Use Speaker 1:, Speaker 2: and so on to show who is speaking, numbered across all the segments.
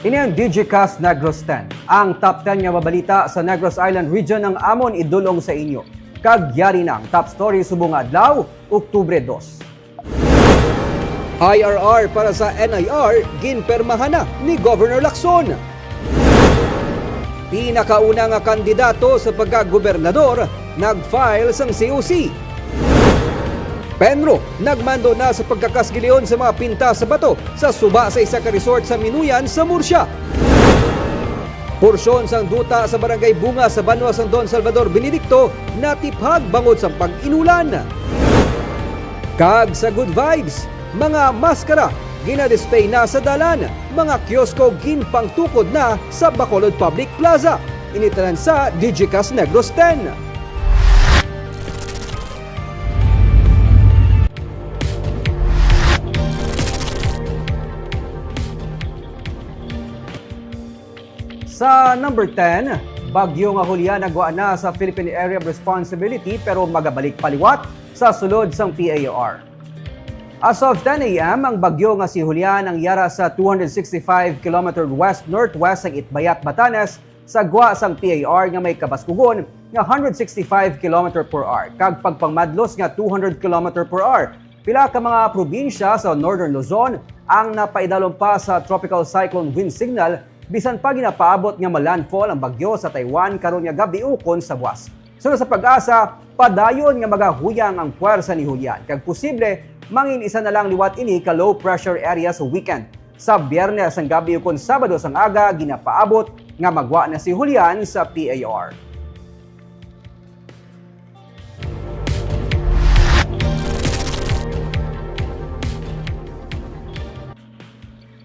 Speaker 1: Ini ang DigiCast Negros 10, ang top 10 nga mabalita sa Negros Island region ng amon idulong sa inyo. Kagyari ng top story subong adlaw, Oktubre 2. IRR para sa NIR, ginpermahan na ni Governor Lacson. Pinakauna nga kandidato sa pagkagobernador, nag-file sang COC. Penro, nagmando na sa pagkakasgilion sa mga pinta sa bato sa suba sa isa ka resort sa Minuyan sa Murcia. Porsyon sang duta sa Barangay Bunga sa Banwa sang Don Salvador Benedicto natiphag bangod sa pag-inulan. Kag sa good vibes, mga maskara ginadisplay na sa dalan, mga kiosko ginpangtukod na sa Bacolod Public Plaza. Initanan sa DigiCast Negros 10. Sa number 10, bagyo nga Julian nagwa na sa Philippine Area of Responsibility pero magabalik paliwat sa sulod sang PAR. As of 10 a.m., ang bagyo nga si Julian ang yara sa 265 km west-northwest ng Itbayat, Batanes sa gwa sang PAR nga may kabaskugon nga 165 km per hour kag pagpangmadlos nga 200 km per hour. Pila ka mga probinsya sa Northern Luzon ang napaidalon pa sa tropical cyclone wind signal bisan pa ginapaabot nga malandfall ang bagyo sa Taiwan karon nga gabi ukon sa buwas. Sunod sa pag-asa, padayon nga magahuyang ang puwersa ni Julian kag posible mangin isa na lang liwat ini ka low pressure area sa weekend. Sa Biyernes ang gabi ukon Sabado sang aga ginapaabot nga magwa na si Julian sa PAR.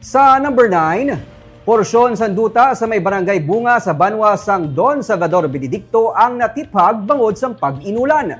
Speaker 1: Sa number 9, porsyon sanduta sa may Barangay Bunga sa Banwa sang Don Salvador Benedicto ang natiphag bangod sang pag-inulan.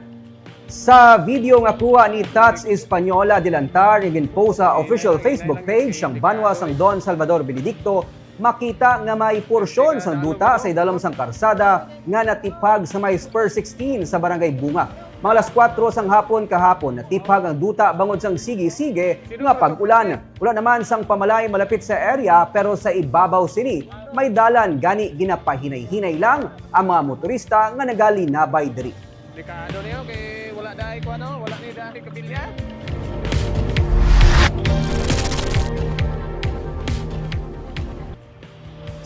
Speaker 1: Sa video nga kuha ni Tats Española de Lantar nga ginpost sa official Facebook page sang Banwa sang Don Salvador Benedicto, makita nga may porsyon sanduta sa idalom sang karsada nga natiphag sa may Spur 16 sa Barangay Bunga. Mga alas 4 sang hapon kahapon, natiphag ang duta bangod sang sige-sige nga pag-ulan. Wala naman sang pamalay malapit sa area pero sa ibabaw sini, may dalan gani ginapahinay-hinay lang ang mga motorista nga nagalinabay diri.
Speaker 2: Delikado niyo kay wala dai ko ano, wala ni dai kabilya.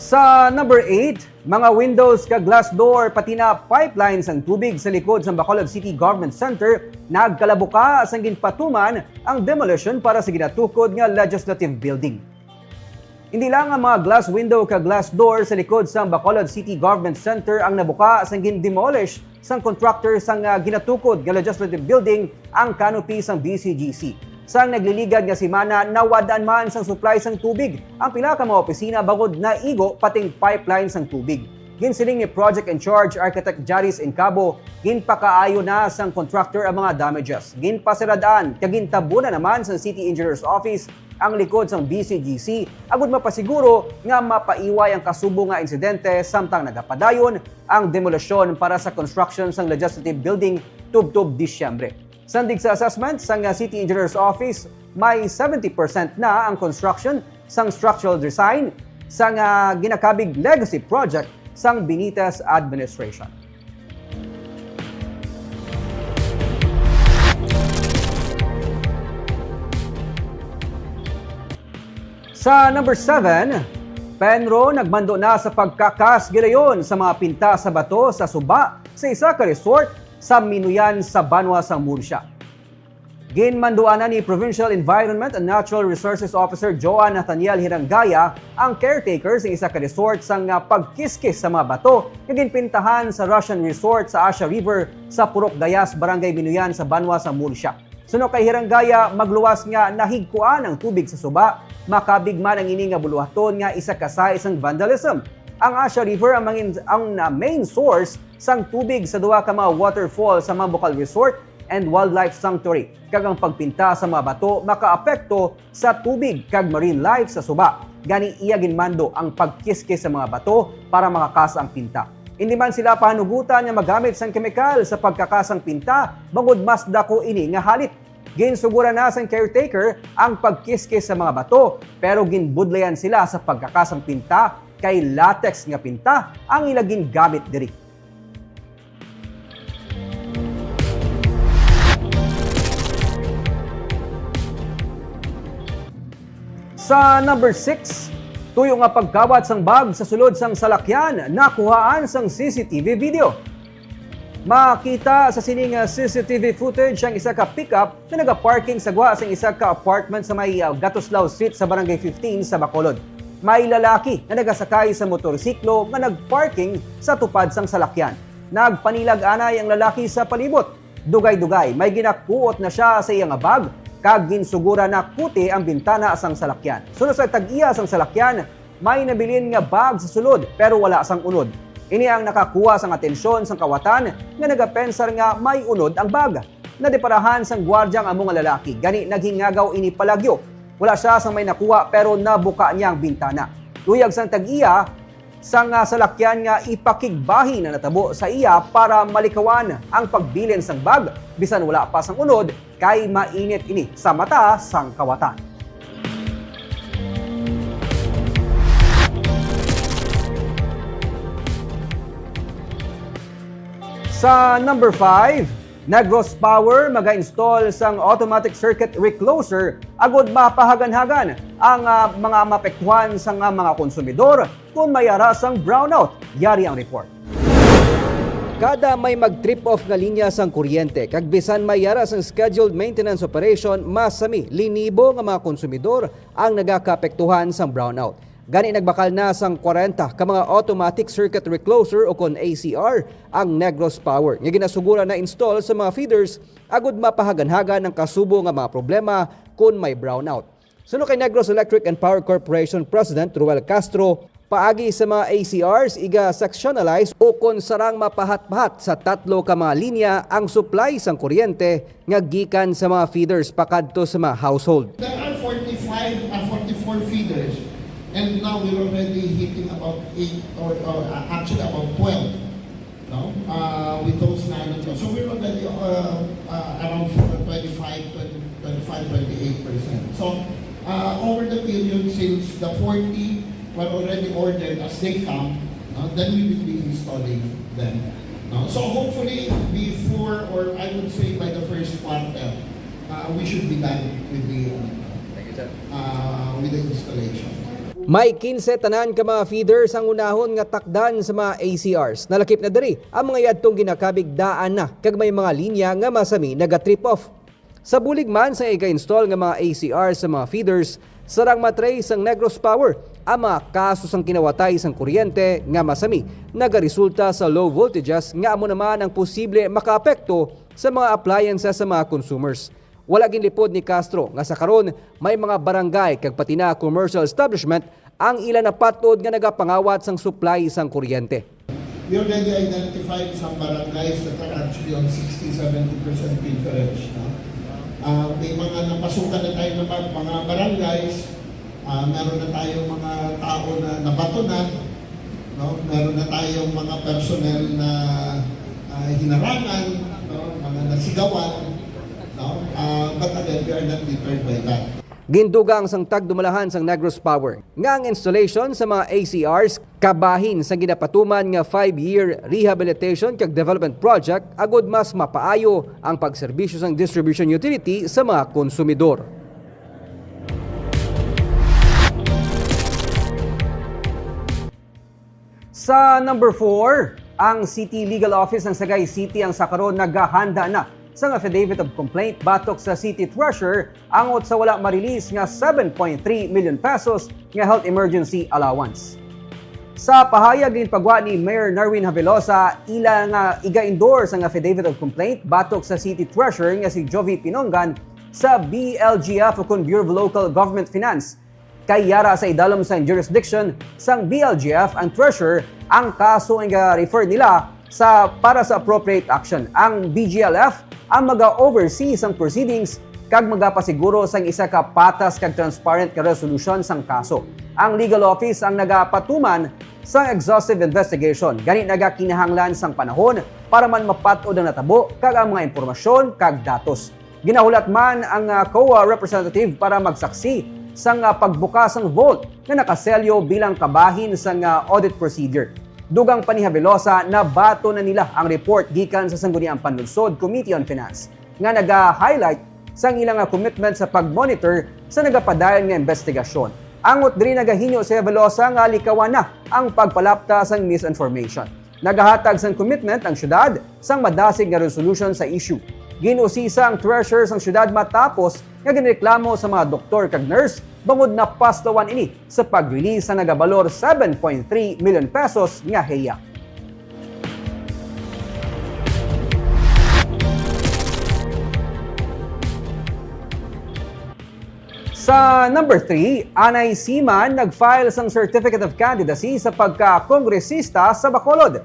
Speaker 1: Sa number 8, mga windows ka glass door pati na pipelines ang tubig sa likod sa Bacolod City Government Center nagkalabuka sang ginpatuman ang demolition para sa ginatukod nga legislative building. Hindi lang ang mga glass window ka glass door sa likod sa Bacolod City Government Center ang nabuka sang gin-demolish sang contractor sang ginatukod nga legislative building ang canopy sang BCGC. Sang nagliligad nga semana nawadaan man sang supply sang tubig ang pila ka mga opisina bangod na igo pating pipeline sang tubig. Ginsiling ni Project in Charge Architect Jaris Incabo, ginpakaayo na sang contractor ang mga damages. Ginpasiradaan kag gintabunan naman sang City Engineer's Office ang likod sang BCGC agud mapasiguro nga mapaiway ang kasubo nga insidente samtang nagapadayon ang demolisyon para sa construction sang legislative building tubtob Disyembre. Sandig sa assessment sang City Engineer's Office, may 70% na ang construction sang structural design sang ginakabig legacy project sang Benitez administration. Sa number 7, Penro nagmando na sa pagkakasgilayon sa mga pinta sa bato sa suba sa isa ka resort sa Minuyan sa Banwa sang Murcia. Ginmanduanan ni Provincial Environment and Natural Resources Officer Joan Nathaniel Hirangaya ang caretakers ng isa ka resort sang pagkiskis sa mga bato na ginpintahan sa Russian Resort sa Asia River sa Purok Dayas, Barangay Minuyan sa Banwa sang Murcia. Suno kay Hirangaya, magluwas nga nahigkuan ang tubig sa suba, makabig man ang ini nga buluhaton nga isa ka sa isang vandalism. Ang Asia River ang main source sang tubig sa duha ka mga waterfall sa Mambukal Resort and Wildlife Sanctuary. Kag ang pagpinta sa mga bato makaapekto sa tubig kag marine life sa suba. Gani iya ginmando ang pagkiskis sa mga bato para makakasa ang pinta. Hindi man sila pahanugutan nga magamit sang kemikal sa pagkakasang pinta bangod mas dako ini nga halit. Ginsugura na sang caretaker ang pagkiskis sa mga bato pero ginbudlayan sila sa pagkakasang pinta kay latex nga pinta ang ilaging gamit diri. Sa number 6, tuyo nga pagkawat sang bag sa sulod sang salakyan nakuhaan sang CCTV video. Makita sa sining CCTV footage ang isa ka pickup na nagaparking sa gwa sang isa ka apartment sa may Gatoslao Street sa Barangay 15 sa Bacolod. May lalaki na nagasakay sa motorsiklo nga nagparking sa tupad sang salakyan. Nagpanilag anay ang lalaki sa palibot. Dugay-dugay, may ginakuot na siya sa iyang bag kag ginsugura na kuti ang bintana sang salakyan. Sunod sa tag-iya sang salakyan, may nabilin nga bag sa sulod pero wala sang unod. Ini ang nakakuha sang atensyon sang kawatan nga nagapensar nga may unod ang bag. Nadeparahan sang gwardiya ang among lalaki. Gani naghingagaw ini palagyo. Wala siya sang may nakuha pero nabuka niya ang bintana. Luyag sang tag-iya sang salakyan nga ipakigbahi na natabo sa iya para malikawan ang pagbilin sang bag bisan wala pa sang unod kay mainit ini sa mata sang kawatan. Sa number 5, Negros Power maga-install sang automatic circuit recloser agod mapahagan-hagan ang mga mapektuhan sang mga konsumidor kung may arasang brownout. Yari ang report. Kada may mag-trip off nga linya sang kuryente, kag bisan may yara sang scheduled maintenance operation, masami linibo nga mga konsumidor ang nagakapektuhan sang brownout. Gani nagbakal na sang 40 ka mga automatic circuit recloser o kon ACR ang Negros Power. Nga ginasugura na install sa mga feeders agud mapahagan-hagan ang kasubo nga mga problema kung may brownout. Suno kay Negros Electric and Power Corporation President Ruel Castro, paagi sa mga ACRs iga-sectionalize o kung sarang mapahat-pahat sa 3 ka mga linya ang supply sang kuryente nga gikan sa mga feeders pakadto sa mga household.
Speaker 3: There are 44 feeders and now we're already hitting about 8 or actually about 12 no? With those 9 so we're already around 25, 28%. So over the period since the 40 were already ordered as they come, then we will be installing them. So hopefully before, or I would say by the first quarter, we should be done with the installation.
Speaker 1: May 15 tanan ka mga feeders ang unahon nga takdan sa mga ACRs. Nalakip na diri ang mga yadtong ginakabigdaan na kag may mga linya nga masami naga-trip off. Sa bulig man sa iga-install nga mga ACR sa mga feeders, sarang matray sang Negros Power ang mga kaso sang kinawatay sang kuryente nga masami nagaresulta sa low voltages nga amo naman ang posible makaapekto sa mga appliances sa mga consumers. Wala ginlipod ni Castro nga sa karon may mga barangay kag pati na commercial establishment ang ilan na patod nga nagapangawat sang supply sang kuryente.
Speaker 3: We already identified some barangays that are actually on 60-70% pilferage. May mga napasukan na tayo ng mga barangays, meron na tayong mga tao na nabato na, meron na tayong mga personnel na hinarangan, mga nasigawan, but again, we are not deterred by that.
Speaker 1: Gindugang sang tagdumalahan sang Negros Power nga ang installation sa mga ACRs kabahin sa ginapatuman nga 5-year rehabilitation kag development project agud mas mapaayo ang pagserbisyo sang distribution utility sa mga konsumidor. Sa number 4, ang City Legal Office ng Sagay City ang sakaron naghahanda na sang affidavit of complaint batok sa City Treasurer angot sa wala marilis nga 7.3 million pesos nga health emergency allowance. Sa pahayag ng pagwa ni Mayor Narwin Havelosa, ila nga iga-endorse ang affidavit of complaint batok sa City Treasurer nga si Jovi Pinongan sa BLGF o Bureau of Local Government Finance. Kay yara sa idalom sa jurisdiction sang BLGF ang Treasurer ang kaso nga refer nila para sa appropriate action. Ang BGLF ang mag-oversee sang proceedings kag magapasiguro sang isa ka patas kag transparent ka resolution sang kaso. Ang legal office ang nagapatuman sang exhaustive investigation. Gani nagakinahanglan sang panahon para man mapatod ang natabo kag ang mga impormasyon kag datos. Ginahulat man ang COA representative para magsaksi sa pagbukas ng vault na nakaselyo bilang kabahin sa audit procedure. Dugang pa ni Javelosa na bato na nila ang report gikan sa Sangguniang Panlunsod Committee on Finance nga naga-highlight sa ilang commitment sa pag-monitor sa nagapadayon nga investigasyon. Angot diri nagahinyo si Javelosa nga likawan na ang pagpalapta sa misinformation. Nagahatag sang commitment ang syudad sang madasig nga resolution sa issue. Ginusisa ang treasurer sang syudad matapos nga ginreklamo sa mga doktor kag nurse bangod na paslawan ini sa pag-release sa nagabalor 7.3 million pesos nga heya. Sa number 3, Anay Siman nag-file sang Certificate of Candidacy sa pagka-kongresista sa Bacolod.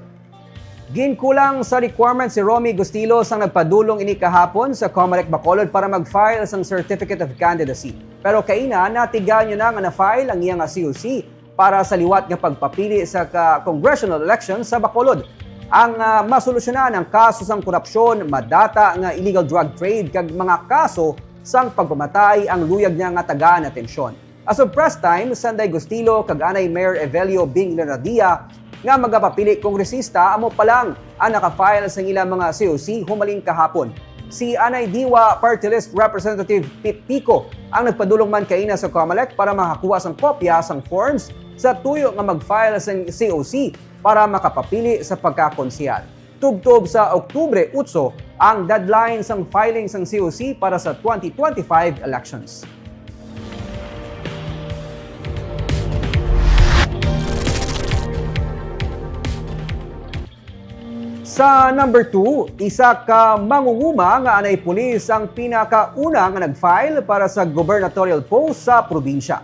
Speaker 1: Ginkulang sa requirement si Romy Gustilo sang nagpadulong ini kahapon sa Comelec Bacolod para mag-file sang Certificate of Candidacy. Pero kaina natigan nyo na nga na-file ang iyang COC para sa liwat nga pagpapili sa congressional election sa Bacolod. Ang masolusyonan ang kaso sang korupsyon, madata nga illegal drug trade kag mga kaso sang pagpamatay ang luyag niya nga tagaan atensyon. As of press time, Sanday Gustilo kag Anay Mayor Evelio Bing Lanadia nga magapapili kongresista amo pa lang ang naka-file sa ilang mga COC humaling kahapon. Si Anay Diwa Party List Representative Pete Pico ang nagpadulong man kaina sa Comelec para makakuha sang kopya sang forms sa tuyo nga mag-file sa COC para makapapili sa pagkakonsehal. Tubtob sa Oktubre 8 ang deadline sang filing sang COC para sa 2025 elections. Sa number 2, isa ka mangunguma nga anay pulis ang pinakauna nga nag-file para sa gubernatorial post sa probinsya.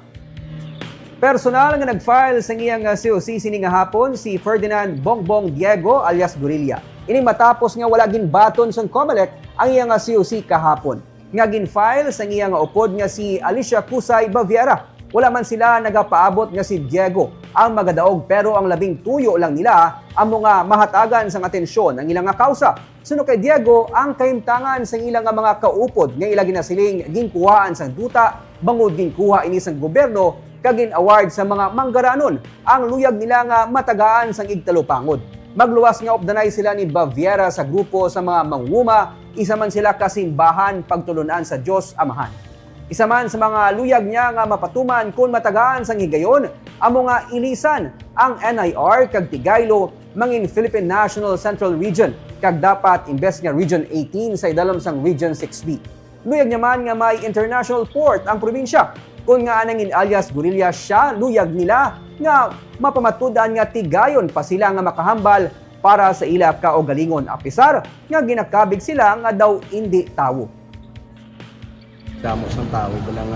Speaker 1: Personal nga nag-file sa iyang COC sining hapon si Ferdinand Bongbong Diego alias Gorilla. Ini matapos nga wala ginbaton sang Comelec ang iyang COC kahapon. Nga gin-file sa iyang upod nga si Alicia Cusay Baviera. Wala man sila nagapaabot nga si Diego ang magadaog pero ang labing tuyo lang nila ang mga mahatagan sang atensyon ang ilang nga kausa. Suno kay Diego ang kahimtangan sang ilang mga kaupod nga ila ginasiling ginkuhaan sang duta bangod ginkuha ini sang gobyerno kagin award sa mga manggaranon ang luyag nila nga matagaan sang igtalupangod. Magluwas nga obdanay sila ni Baviera sa grupo sa mga mangunguma, isa man sila kasimbahan pagtulunan sa Diyos Amahan. Isa man sa mga luyag niya nga mapatuman kung matagaan sang higayon, amo nga ilisan ang NIR kag Tigaylo mangin Philippine National Central Region kag dapat imbes nga Region 18 sa idalom sang Region 6B. Luyag niya man nga may international port ang probinsya. Kung nga anangin alias Gorilla siya, luyag nila nga mapamatudan nga tigayon pa sila nga makahambal para sa ila kaugalingon apisar nga ginakabig sila nga daw hindi tawo.
Speaker 4: Damo sang tao bilang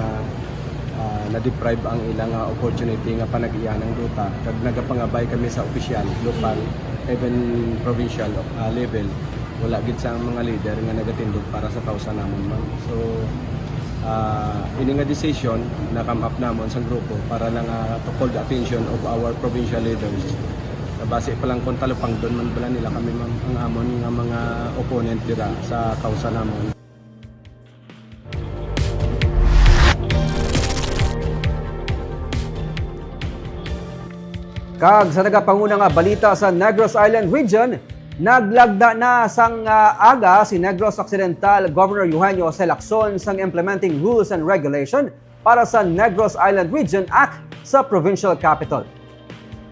Speaker 4: na-deprive ang ilang opportunity nga panag-iyan ng duta kag nagapangabay kami sa opisyal, local, even provincial level. Wala gid sang mga leader nga nagatindog para sa kausa namon man. So ini nga decision na come up namon sa grupo para lang to call the attention of our provincial leaders. Base pa lang kung talupang doon man bala nila kami ang amon nga mga opponent dira sa kausa namon.
Speaker 1: Kag sa nagapanguna nga balita sa Negros Island Region, naglagda na sang aga si Negros Occidental Governor Eugenio C. Lacson sang implementing rules and regulation para sa Negros Island Region Act sa provincial capital.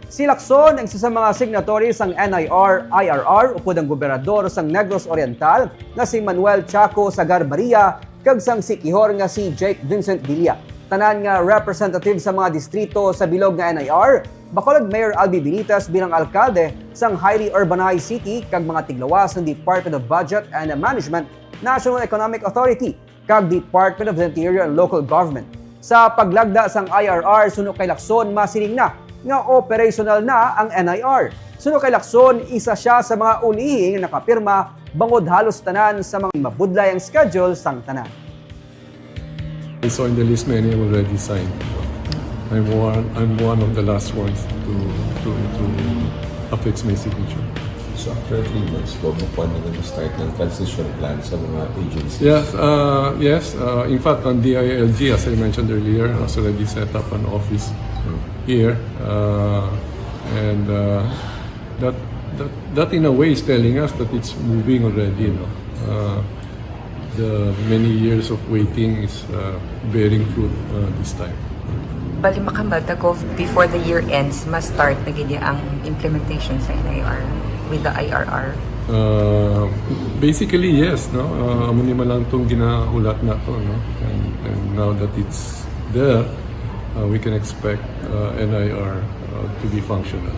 Speaker 1: Si Lacson ang isa sa mga signatories sang NIR-IRR upod ang gobernador sang Negros Oriental na si Manuel Chaco Sagarbaria kag sang sikihor nga si Jake Vincent Villa. Tanan nga representative sa mga distrito sa bilog nga NIR, Bacolod Mayor Albi Benitez bilang alkalde sang highly urbanized city kag mga tiglawas ng Department of Budget and Management, National Economic Authority kag Department of the Interior and Local Government. Sa paglagda sang IRR suno kay Lacson masiling na nga operational na ang NIR. Suno kay Lacson isa siya sa mga ulihing nga nakapirma bangod halos tanan sa mga mabudlay ang schedule sang tanan.
Speaker 5: I saw in the list many already signed. I'm one of the last ones to affix my signature. So after 3 months po, bukuan na start ng transition plan sa mga agencies.
Speaker 2: Yes. In fact, on DILG, as I mentioned earlier, has already set up an office here, and that in a way is telling us that it's moving already. The many years of waiting is bearing fruit this time.
Speaker 6: Bali makamatagov before the year ends, must start na gini ang implementation sa NIR with the IRR.
Speaker 2: Basically, yes. No, amo ni man lang tong ginahulat na to, no, and now that it's there, we can expect NIR to be functional.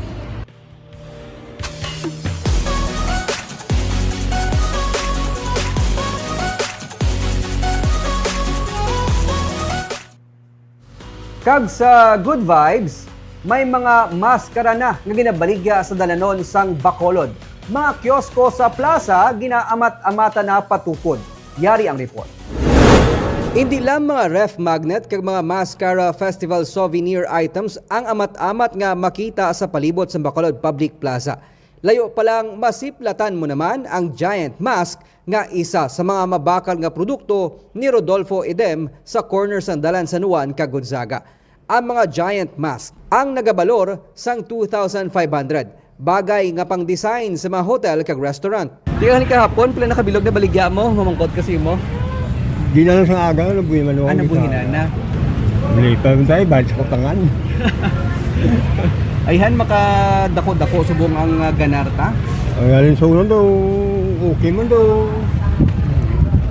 Speaker 1: Kag sa good vibes, may mga maskara na nga ginabaligya sa dalanon sang Bacolod. Mga kiosko sa plaza ginaamat-amata na patukod. Yari ang report. Hindi lang mga ref magnet kag mga mascara festival souvenir items ang amat-amat nga makita sa palibot sa Bacolod Public Plaza. Layo pa lang masiplatan mo naman ang giant mask nga isa sa mga mabakal nga produkto ni Rodolfo Edem sa corner sa Dalan San Juan, Gonzaga. Ang mga giant mask ang nagabalor sang 2,500. Bagay nga pang design sa mga hotel kag restaurant. Di ka kahapon pala nakabilog na baligya mo, mamangkot kasi mo.
Speaker 7: Di na lang sa aga, nabuhi man ako.
Speaker 1: Ano buhinan na?
Speaker 7: Malita mo tayo, bahit sa kutangan.
Speaker 1: Ayhan makadako-dako subong ang ganarta.
Speaker 7: Ang alin sa unan daw, okay man daw.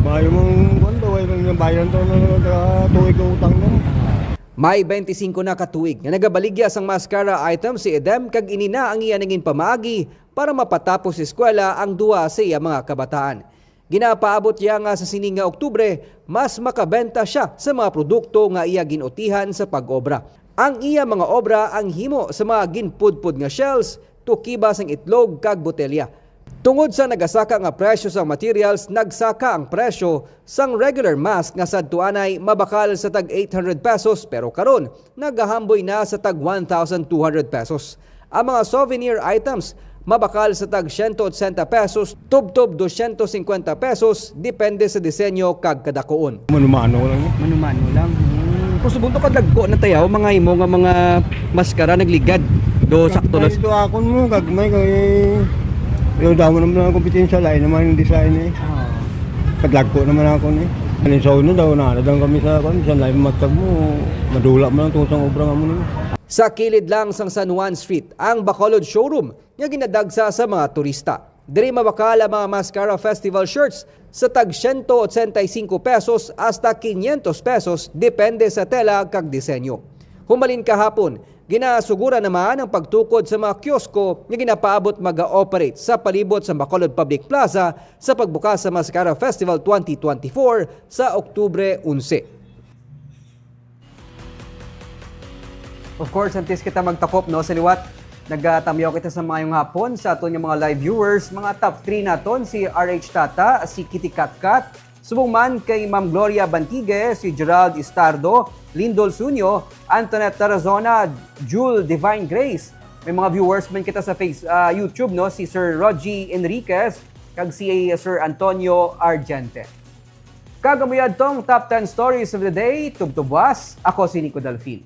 Speaker 7: Bayo mong kwan daw, ay mga bayan daw na tuwig ang utang daw.
Speaker 1: May 25 na katuig nga nagabaligya sang mascara item si Edem kag inina ang iya naging pamaagi para mapatapos sa eskwela ang duwa sa iya mga kabataan. Ginapaabot niya nga sa sining nga Oktubre, mas makabenta siya sa mga produkto nga iya ginutihan sa pag-obra. Ang iya mga obra ang himo sa mga ginpudpud nga shells, tukiba sang itlog kag botelya. Tungod sa nagasaka nga presyo sa materials, nagsaka ang presyo sang regular mask nga sadtuanay mabakal sa tag 800 pesos pero karon nagahamboy na sa tag 1,200 pesos. Ang mga souvenir items mabakal sa tag 180 pesos, tub-tub 250 pesos, depende sa disenyo kag kadakoon.
Speaker 7: Manumano lang.
Speaker 1: Manumano lang. Kung subong to kadagko na tayaw, mga imo nga mga maskara nagligad. Do sakto na.
Speaker 7: Ito akon mo, gagmay kay... Yung damo naman ang kompetensya, lain naman yung design eh. Kadlagko naman ako eh. Alin sa una daw, naradang kami sa kwan, siya lain matag mo, madula mo lang tusang obra nga mo nila.
Speaker 1: Sa kilid lang sang San Juan Street, ang Bacolod Showroom nga ginadagsa sa mga turista. Diri mabakal ang mga mascara festival shirts sa tag 185 pesos hasta 500 pesos depende sa tela kag disenyo. Humalin kahapon, ginasugura naman ang pagtukod sa mga kiosko nga ginapaabot mag-ooperate sa palibot sa Bacolod Public Plaza sa pagbukas sa Mascara Festival 2024 sa Oktubre 11. Of course, antes kita magtakop no sa liwat, nagtamyaw kita sa mga yung hapon sa aton yung mga live viewers, mga top 3 naton si RH Tata, si Kitty Katkat, subong man kay Ma'am Gloria Bantigue, si Gerald Istardo, Lindol Sunyo, Antoinette Tarazona, Jewel Divine Grace. May mga viewers man kita sa YouTube no, si Sir Rogie Enriquez kag si Sir Antonio Argente. Kagamuyad tong top 10 stories of the day, tubtubwas, ako si Nico Dalfin.